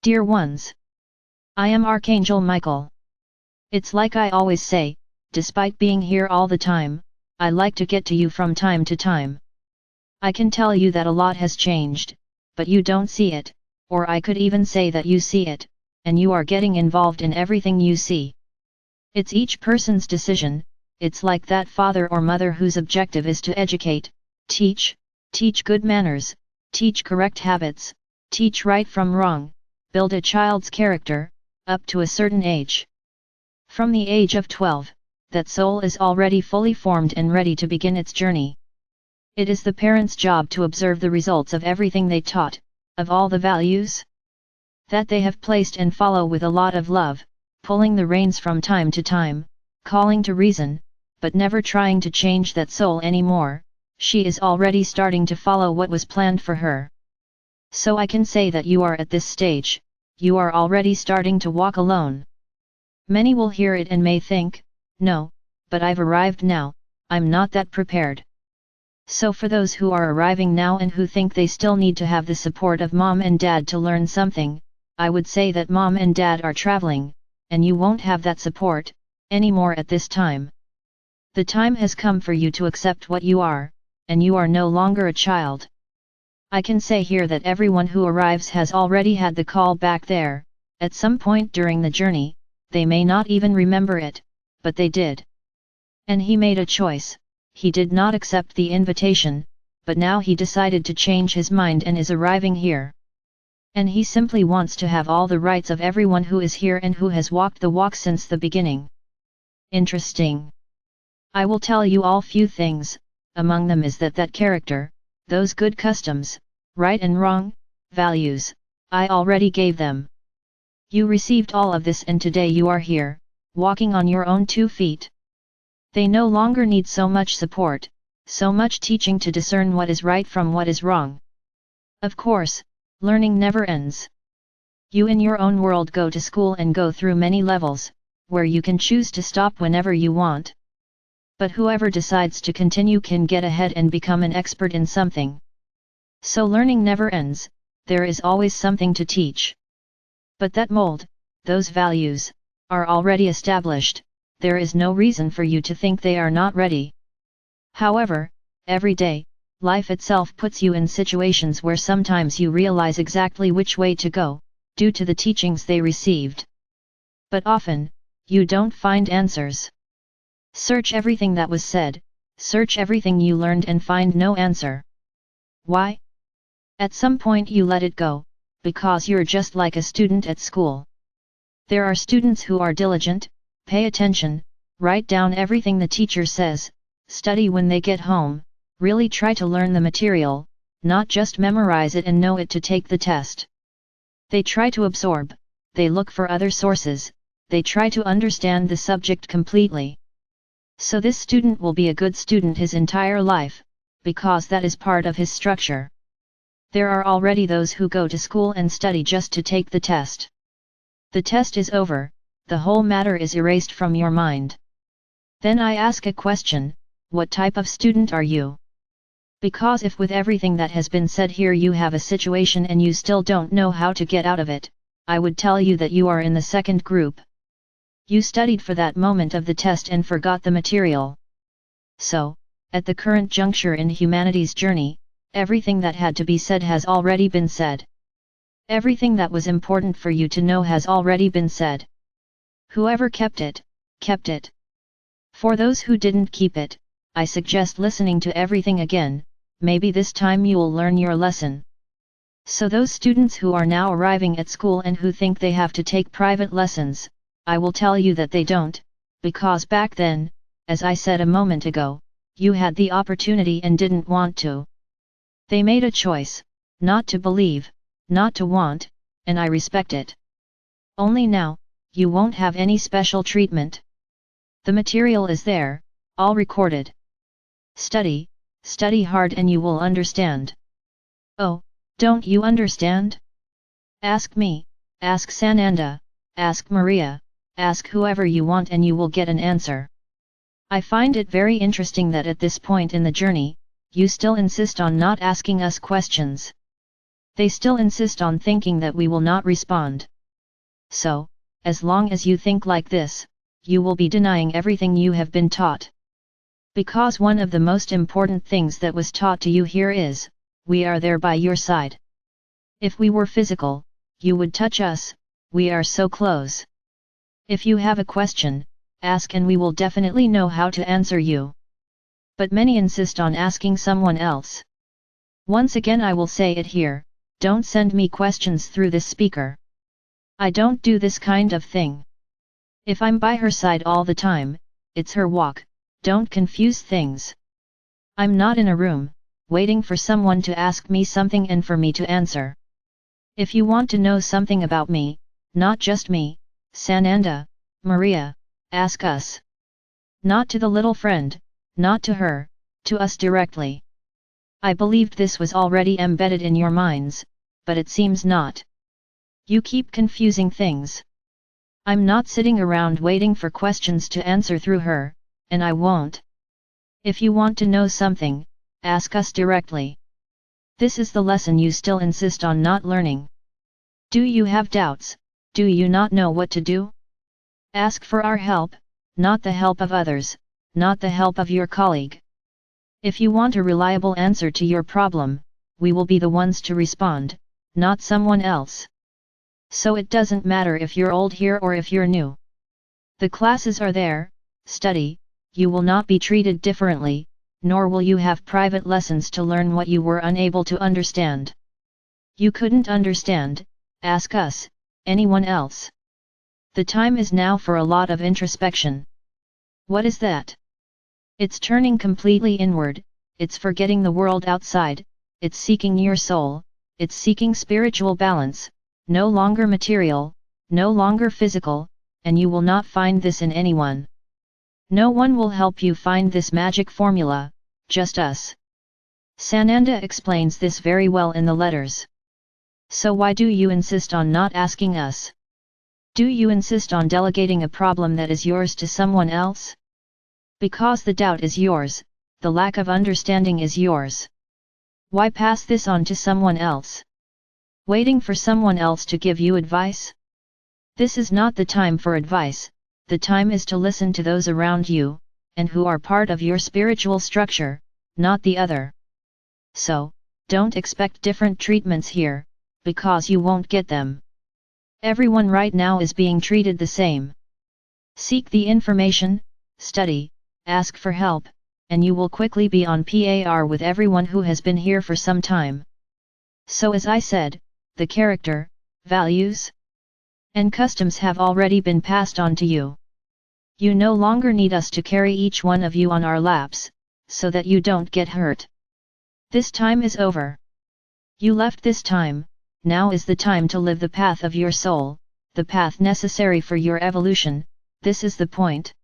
Dear ones, I am Archangel Michael. It's like I always say, despite being here all the time, I like to get to you from time to time. I can tell you that a lot has changed, but you don't see it, or I could even say that you see it, and you are getting involved in everything you see. It's each person's decision. It's like that father or mother whose objective is to educate, teach good manners, teach correct habits, teach right from wrong, build a child's character, up to a certain age. From the age of 12, that soul is already fully formed and ready to begin its journey. It is the parent's job to observe the results of everything they taught, of all the values that they have placed, and follow with a lot of love, pulling the reins from time to time, calling to reason, but never trying to change that soul anymore. She is already starting to follow what was planned for her. So I can say that you are at this stage, you are already starting to walk alone. Many will hear it and may think, no, but I've arrived now, I'm not that prepared. So for those who are arriving now and who think they still need to have the support of mom and dad to learn something, I would say that mom and dad are traveling, and you won't have that support anymore at this time. The time has come for you to accept what you are, and you are no longer a child. I can say here that everyone who arrives has already had the call back there, at some point during the journey. They may not even remember it, but they did. And he made a choice. He did not accept the invitation, but now he decided to change his mind and is arriving here. And he simply wants to have all the rights of everyone who is here and who has walked the walk since the beginning. Interesting. I will tell you all few things. Among them is that character, those good customs, right and wrong, values, I already gave them. You received all of this, and today you are here, walking on your own 2 feet. They no longer need so much support, so much teaching to discern what is right from what is wrong. Of course, learning never ends. You in your own world go to school and go through many levels, where you can choose to stop whenever you want. But whoever decides to continue can get ahead and become an expert in something. So learning never ends, there is always something to teach. But that mold, those values, are already established. There is no reason for you to think they are not ready. However, every day, life itself puts you in situations where sometimes you realize exactly which way to go, due to the teachings they received. But often, you don't find answers. Search everything that was said, search everything you learned and find no answer. Why? At some point you let it go, because you're just like a student at school. There are students who are diligent, pay attention, write down everything the teacher says, study when they get home, really try to learn the material, not just memorize it and know it to take the test. They try to absorb, they look for other sources, they try to understand the subject completely. So this student will be a good student his entire life, because that is part of his structure. There are already those who go to school and study just to take the test. The test is over, the whole matter is erased from your mind. Then I ask a question, what type of student are you? Because if with everything that has been said here you have a situation and you still don't know how to get out of it, I would tell you that you are in the second group. You studied for that moment of the test and forgot the material. So, at the current juncture in humanity's journey, everything that had to be said has already been said. Everything that was important for you to know has already been said. Whoever kept it, kept it. For those who didn't keep it, I suggest listening to everything again, maybe this time you'll learn your lesson. So those students who are now arriving at school and who think they have to take private lessons, I will tell you that they don't, because back then, as I said a moment ago, you had the opportunity and didn't want to. They made a choice, not to believe, not to want, and I respect it. Only now, you won't have any special treatment. The material is there, all recorded. Study, study hard and you will understand. Oh, don't you understand? Ask me, ask Sananda, ask Maria, ask whoever you want and you will get an answer. I find it very interesting that at this point in the journey, you still insist on not asking us questions. They still insist on thinking that we will not respond. So, as long as you think like this, you will be denying everything you have been taught. Because one of the most important things that was taught to you here is, we are there by your side. If we were physical, you would touch us, we are so close. If you have a question, ask and we will definitely know how to answer you. But many insist on asking someone else. Once again I will say it here, don't send me questions through this speaker. I don't do this kind of thing. If I'm by her side all the time, it's her walk, don't confuse things. I'm not in a room, waiting for someone to ask me something and for me to answer. If you want to know something about me, not just me, Sananda, Maria, ask us. Not to the little friend, not to her, to us directly. I believed this was already embedded in your minds, but it seems not. You keep confusing things. I'm not sitting around waiting for questions to answer through her, and I won't. If you want to know something, ask us directly. This is the lesson you still insist on not learning. Do you have doubts? Do you not know what to do? Ask for our help, not the help of others, not the help of your colleague. If you want a reliable answer to your problem, we will be the ones to respond, not someone else. So it doesn't matter if you're old here or if you're new. The classes are there, study, you will not be treated differently, nor will you have private lessons to learn what you were unable to understand. You couldn't understand, ask us, anyone else. The time is now for a lot of introspection. What is that? It's turning completely inward, it's forgetting the world outside, it's seeking your soul, it's seeking spiritual balance, no longer material, no longer physical, and you will not find this in anyone. No one will help you find this magic formula, just us. Sananda explains this very well in the letters. So why do you insist on not asking us? Do you insist on delegating a problem that is yours to someone else? Because the doubt is yours, the lack of understanding is yours. Why pass this on to someone else? Waiting for someone else to give you advice? This is not the time for advice, the time is to listen to those around you, and who are part of your spiritual structure, not the other. So, don't expect different treatments here, because you won't get them. Everyone right now is being treated the same. Seek the information, study, ask for help, and you will quickly be on par with everyone who has been here for some time. So as I said, the character, values, and customs have already been passed on to you. You no longer need us to carry each one of you on our laps, so that you don't get hurt. This time is over. You left this time, now is the time to live the path of your soul, the path necessary for your evolution, this is the point.